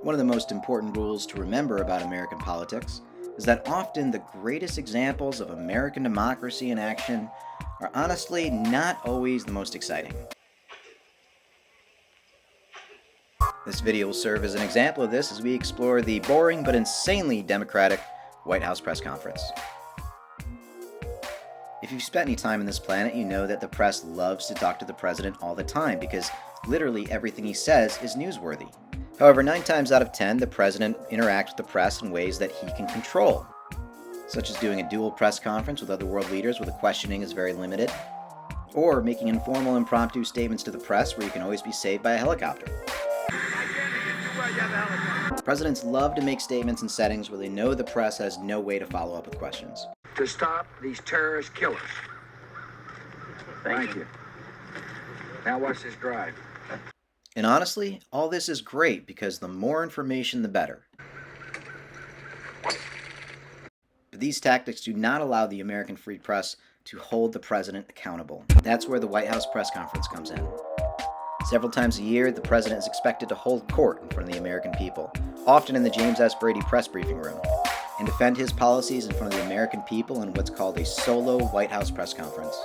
One of the most important rules to remember about American politics is that often the greatest examples of American democracy in action are honestly not always the most exciting. This video will serve as an example of this as we explore the boring but insanely democratic White House press conference. If you've spent any time on this planet, you know that the press loves to talk to the president all the time because literally everything he says is newsworthy. However, 9 times out of 10, the president interacts with the press in ways that he can control, such as doing a dual press conference with other world leaders where the questioning is very limited, or making informal impromptu statements to the press where you can always be saved by a helicopter. Presidents love to make statements in settings where they know the press has no way to follow up with questions. To stop these terrorist killers. Thank you. Now watch this drive. And honestly, all this is great because the more information, the better. But these tactics do not allow the American free press to hold the president accountable. That's where the White House press conference comes in. Several times a year, the president is expected to hold court in front of the American people, often in the James S. Brady press briefing room, and defend his policies in front of the American people in what's called a solo White House press conference.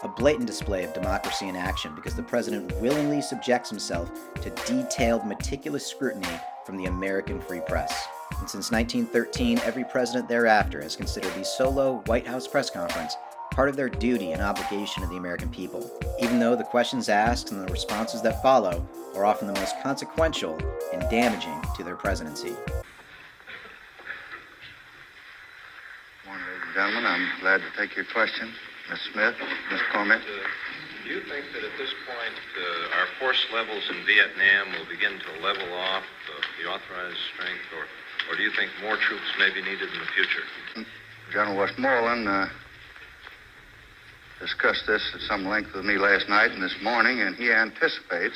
A blatant display of democracy in action because the president willingly subjects himself to detailed, meticulous scrutiny from the American free press. And since 1913, every president thereafter has considered the solo White House press conference part of their duty and obligation to the American people, even though the questions asked and the responses that follow are often the most consequential and damaging to their presidency. Morning, ladies and gentlemen. I'm glad to take your question. Ms. Smith, Ms. Cormick. Do you think that at this point our force levels in Vietnam will begin to level off the authorized strength, or do you think more troops may be needed in the future? General Westmoreland discussed this at some length with me last night and this morning, and he anticipates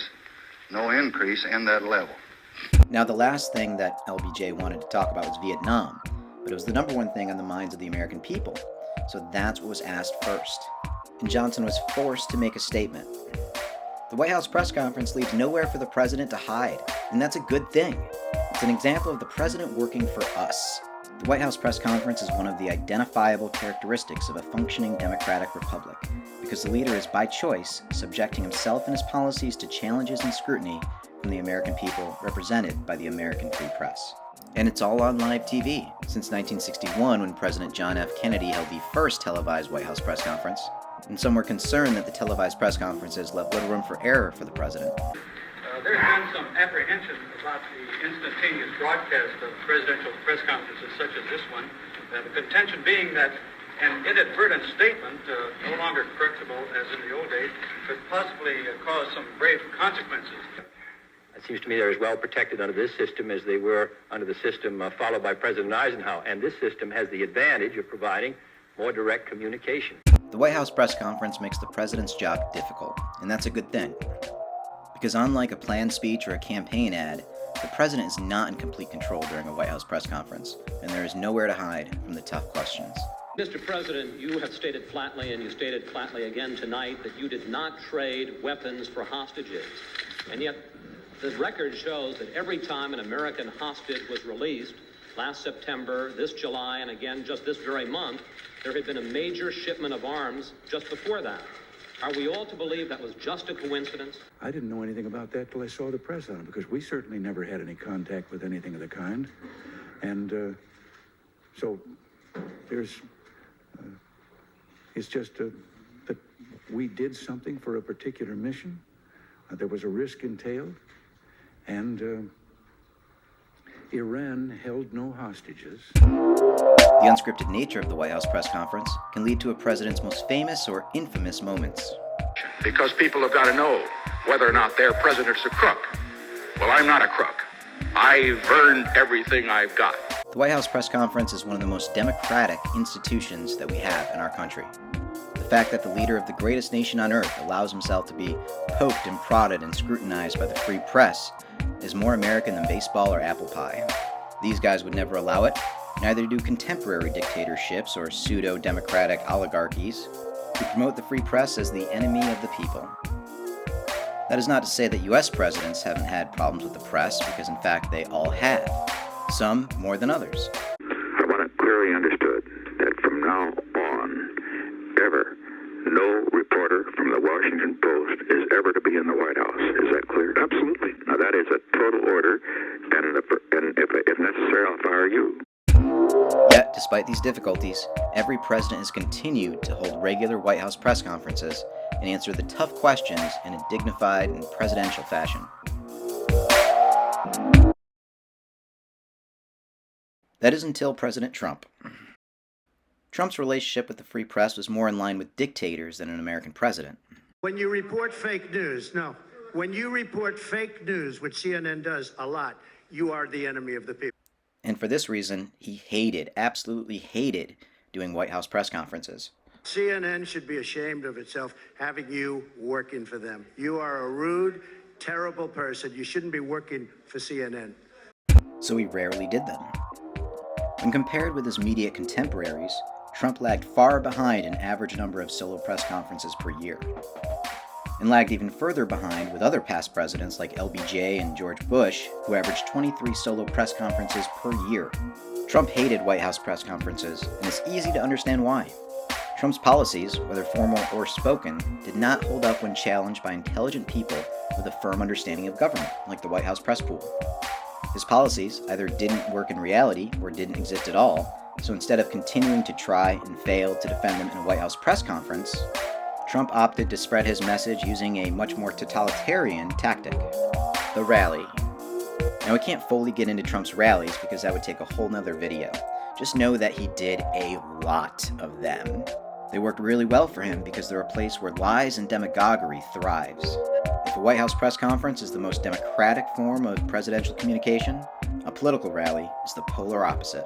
no increase in that level. Now, the last thing that LBJ wanted to talk about was Vietnam, but it was the number one thing on the minds of the American people. So that's what was asked first. And Johnson was forced to make a statement. The White House press conference leaves nowhere for the president to hide, and that's a good thing. It's an example of the president working for us. The White House press conference is one of the identifiable characteristics of a functioning democratic republic, because the leader is by choice subjecting himself and his policies to challenges and scrutiny from the American people represented by the American free press. And it's all on live TV. Since 1961, when President John F. Kennedy held the first televised White House press conference, and some were concerned that the televised press conferences left little room for error for the president. There's been some apprehension about the instantaneous broadcast of presidential press conferences such as this one, the contention being that an inadvertent statement, no longer correctable as in the old days, could possibly cause some grave consequences. It seems to me they're as well protected under this system as they were under the system followed by President Eisenhower. And this system has the advantage of providing more direct communication. The White House press conference makes the president's job difficult, and that's a good thing. Because unlike a planned speech or a campaign ad, the president is not in complete control during a White House press conference, and there is nowhere to hide from the tough questions. Mr. President, you have stated flatly, and you stated flatly again tonight, that you did not trade weapons for hostages. And yet, the record shows that every time an American hostage was released, last September, this July, and again just this very month, there had been a major shipment of arms just before that. Are we all to believe that was just a coincidence? I didn't know anything about that till I saw the press on it, because we certainly never had any contact with anything of the kind. And so there's, it's just that we did something for a particular mission. There was a risk entailed. And Iran held no hostages. The unscripted nature of the White House press conference can lead to a president's most famous or infamous moments. Because people have got to know whether or not their president's a crook. Well, I'm not a crook. I've earned everything I've got. The White House press conference is one of the most democratic institutions that we have in our country. The fact that the leader of the greatest nation on earth allows himself to be poked and prodded and scrutinized by the free press is more American than baseball or apple pie. These guys would never allow it. Neither do contemporary dictatorships or pseudo-democratic oligarchies who promote the free press as the enemy of the people. That is not to say that US presidents haven't had problems with the press, because in fact they all have. Some more than others. I want it clearly understood that from now on, ever, no reporter from the Washington Post is ever to be in the White House. Is that clear? Absolutely. Now that is a total order, and if necessary, I'll fire you. Yet, despite these difficulties, every president has continued to hold regular White House press conferences and answer the tough questions in a dignified and presidential fashion. That is until President Trump. Trump's relationship with the free press was more in line with dictators than an American president. When you report fake news, which CNN does a lot, you are the enemy of the people. And for this reason, he absolutely hated doing White House press conferences. CNN should be ashamed of itself having you working for them. You are a rude, terrible person. You shouldn't be working for CNN. So he rarely did them. When compared with his immediate contemporaries, Trump lagged far behind an average number of solo press conferences per year, and lagged even further behind with other past presidents like LBJ and George Bush, who averaged 23 solo press conferences per year. Trump hated White House press conferences, and it's easy to understand why. Trump's policies, whether formal or spoken, did not hold up when challenged by intelligent people with a firm understanding of government, like the White House press pool. His policies either didn't work in reality or didn't exist at all, so instead of continuing to try and fail to defend them in a White House press conference, Trump opted to spread his message using a much more totalitarian tactic, the rally. Now, we can't fully get into Trump's rallies because that would take a whole nother video. Just know that he did a lot of them. They worked really well for him because they're a place where lies and demagoguery thrives. If a White House press conference is the most democratic form of presidential communication, a political rally is the polar opposite.